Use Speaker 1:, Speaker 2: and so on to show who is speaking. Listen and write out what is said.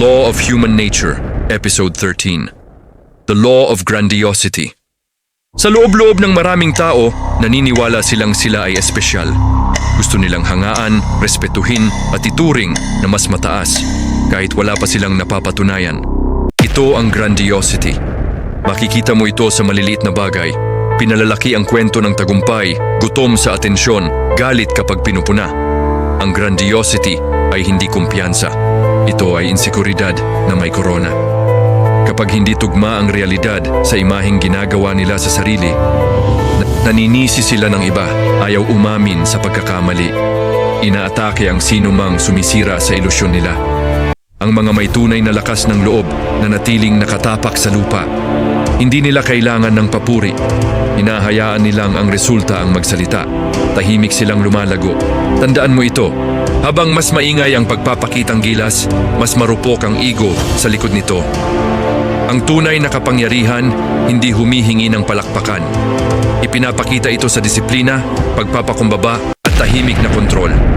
Speaker 1: Law of Human Nature, Episode 13. The Law of Grandiosity. Sa loob-loob ng maraming tao, naniniwala silang sila ay espesyal. Gusto nilang hangaan, respetuhin at ituring na mas mataas kahit wala pa silang napapatunayan. Ito ang grandiosity. Makikita mo ito sa maliliit na bagay. Pinalalaki ang kwento ng tagumpay, gutom sa atensyon, galit kapag pinupuna. Ang grandiosity ay hindi kumpiyansa. Ito ay insekuridad na may korona. Kapag hindi tugma ang realidad sa imaheng ginagawa nila sa sarili, naninisi sila ng iba, ayaw umamin sa pagkakamali. Inaatake ang sinumang sumisira sa ilusyon nila. Ang mga may tunay na lakas ng loob na natiling nakatapak sa lupa. Hindi nila kailangan ng papuri. Hinahayaan nilang ang resulta ang magsalita. Tahimik silang lumalago. Tandaan mo ito. Habang mas maingay ang pagpapakitang gilas, mas marupok ang ego sa likod nito. Ang tunay na kapangyarihan, hindi humihingi ng palakpakan. Ipinapakita ito sa disiplina, pagpapakumbaba at tahimik na kontrol.